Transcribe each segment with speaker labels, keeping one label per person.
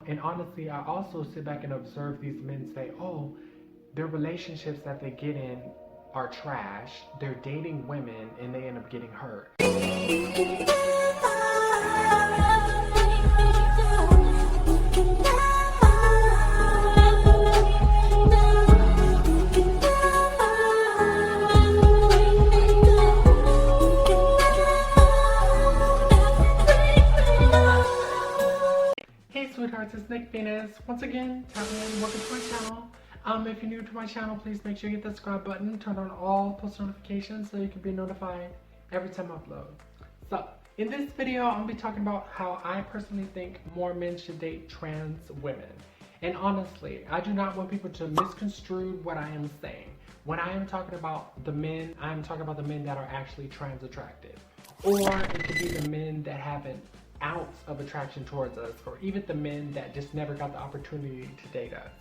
Speaker 1: And honestly, I also sit back and observe these men say, oh, their relationships that they get in are trash. They're dating women and they end up getting hurt. Hey sweethearts, it's theeNickVenus. Once again, welcome to my channel. If you're new to my channel, please make sure you hit the subscribe button, turn on all post notifications so you can be notified every time I upload. So, in this video, I'm going to be talking about how I personally think more men should date trans women. And honestly, I do not want people to misconstrue what I am saying. When I am talking about the men, I'm talking about the men that are actually trans attracted. Or it could be the men that have an ounce of attraction towards us, or even the men that just never got the opportunity to date us.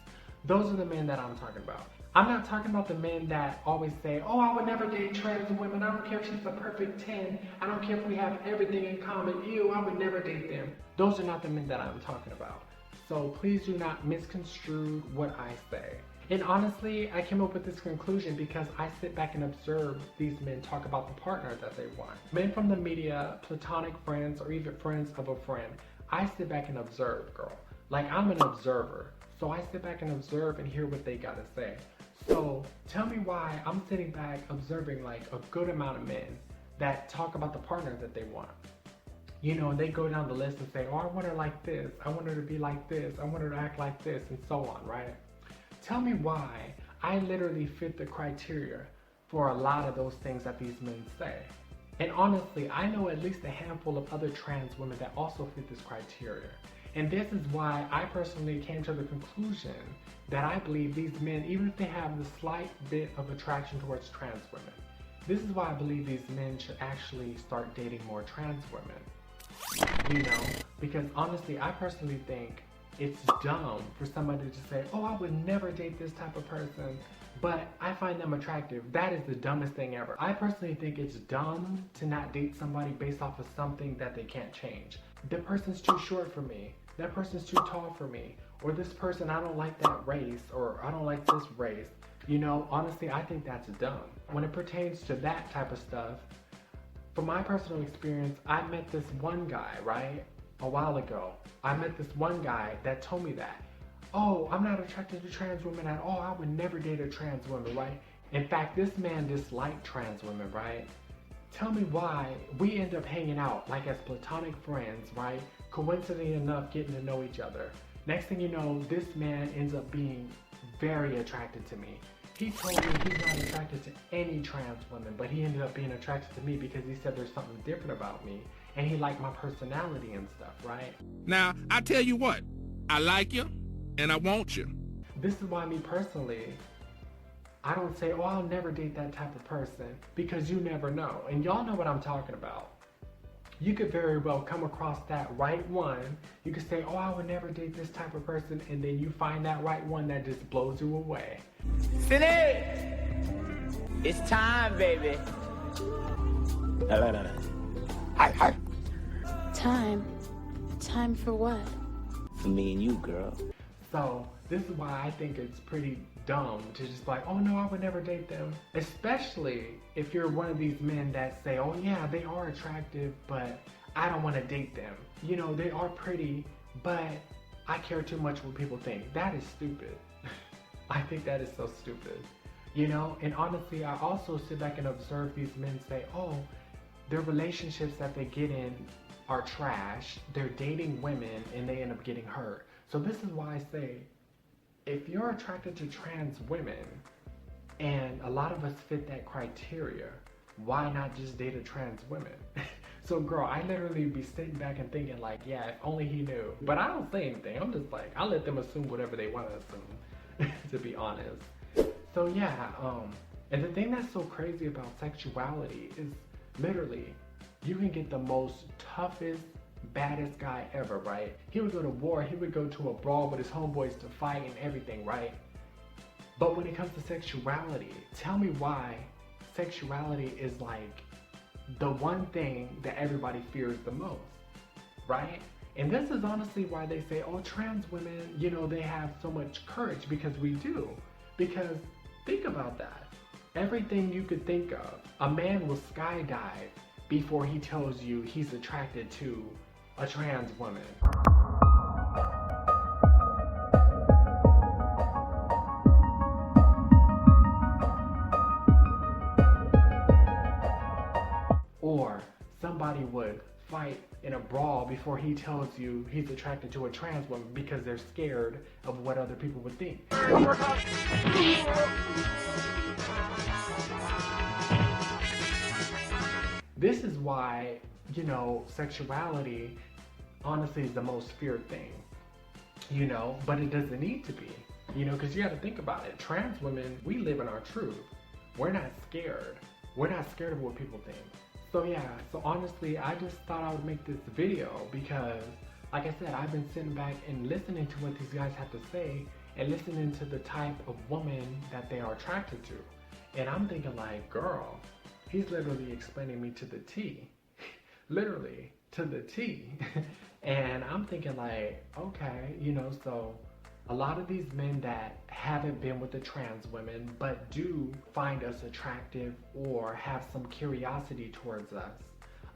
Speaker 1: Those are the men that I'm talking about. I'm not talking about the men that always say, oh, I would never date trans women. I don't care if she's a perfect 10. I don't care if we have everything in common. Ew, I would never date them. Those are not the men that I'm talking about. So please do not misconstrue what I say. And honestly, I came up with this conclusion because I sit back and observe these men talk about the partner that they want. Men from the media, platonic friends, or even friends of a friend. I sit back and observe, girl. Like, I'm an observer. So I sit back and observe and hear what they gotta say. So tell me why I'm sitting back observing like a good amount of men that talk about the partner that they want. You know, and they go down the list and say, oh, I want her like this. I want her to be like this. I want her to act like this, and so on, right? Tell me why I literally fit the criteria for a lot of those things that these men say. And honestly, I know at least a handful of other trans women that also fit this criteria. And this is why I personally came to the conclusion that I believe these men, even if they have the slight bit of attraction towards trans women, this is why I believe these men should actually start dating more trans women. You know, because honestly, I personally think it's dumb for somebody to say, oh, I would never date this type of person, but I find them attractive. That is the dumbest thing ever. I personally think it's dumb to not date somebody based off of something that they can't change. The person's too short for me. That person's too tall for me. Or this person, I don't like that race, or I don't like this race. You know, honestly, I think that's dumb. When it pertains to that type of stuff, from my personal experience, I met this one guy, right? A while ago. I met this one guy that told me that, oh, I'm not attracted to trans women at all. I would never date a trans woman, right? In fact, this man disliked trans women, right? Tell me why we end up hanging out like as platonic friends, right? Coincidentally enough, getting to know each other. Next thing you know, this man ends up being very attracted to me. He told me he's not attracted to any trans women, but he ended up being attracted to me because he said there's something different about me. And he liked my personality and stuff, right?
Speaker 2: Now, I tell you what, I like you and I want you.
Speaker 1: This is why me personally, I don't say, oh, I'll never date that type of person, because you never know. And y'all know what I'm talking about. You could very well come across that right one. You could say, oh, I would never date this type of person, and then you find that right one that just blows you away.
Speaker 3: Finish! It's time, baby. Hi.
Speaker 4: Time for what?
Speaker 3: For me and you, girl.
Speaker 1: So this is why I think it's pretty dumb to just like, oh no, I would never date them. Especially if you're one of these men that say, oh yeah, they are attractive, but I don't want to date them. You know, they are pretty, but I care too much what people think. That is stupid. I think that is so stupid. You know, and honestly, I also sit back and observe these men say, oh, their relationships that they get in are trash. They're dating women and they end up getting hurt. So this is why I say, if you're attracted to trans women, and a lot of us fit that criteria, why not just date a trans woman? So girl, I literally be sitting back and thinking like, yeah, if only he knew. But I don't say anything. I'm just like, I let them assume whatever they want to assume, to be honest. So yeah, and the thing that's so crazy about sexuality is literally, you can get the most toughest, baddest guy ever, right? He would go to war, he would go to a brawl with his homeboys to fight and everything, right? But when it comes to sexuality, tell me why sexuality is like the one thing that everybody fears the most, right? And this is honestly why they say, oh, trans women, you know, they have so much courage, because we do. Because think about that. Everything you could think of, a man will skydive before he tells you he's attracted to a trans woman. Or somebody would fight in a brawl before he tells you he's attracted to a trans woman because they're scared of what other people would think. This is why, you know, sexuality honestly is the most feared thing, you know, but it doesn't need to be, you know, because you got to think about it. Trans women, we live in our truth. We're not scared. We're not scared of what people think. So yeah, so honestly, I just thought I would make this video because, like I said, I've been sitting back and listening to what these guys have to say and listening to the type of woman that they are attracted to. And I'm thinking like, girl, he's literally explaining me to the T. Literally, to the T. And I'm thinking like, okay, you know, so a lot of these men that haven't been with the trans women but do find us attractive or have some curiosity towards us,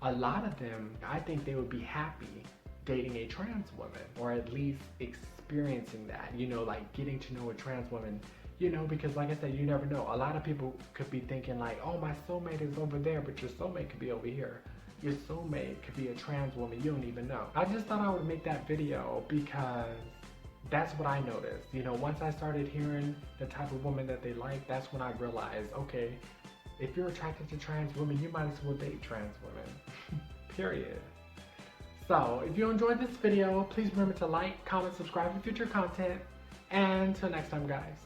Speaker 1: a lot of them, I think they would be happy dating a trans woman, or at least experiencing that, you know, like getting to know a trans woman, you know, because like I said, you never know. A lot of people could be thinking like, oh, my soulmate is over there, but your soulmate could be over here. Your soulmate could be a trans woman, you don't even know. I just thought I would make that video because that's what I noticed. You know, once I started hearing the type of woman that they like, that's when I realized, okay, if you're attracted to trans women, you might as well date trans women. Period. So, if you enjoyed this video, please remember to like, comment, subscribe for future content. And until next time, guys.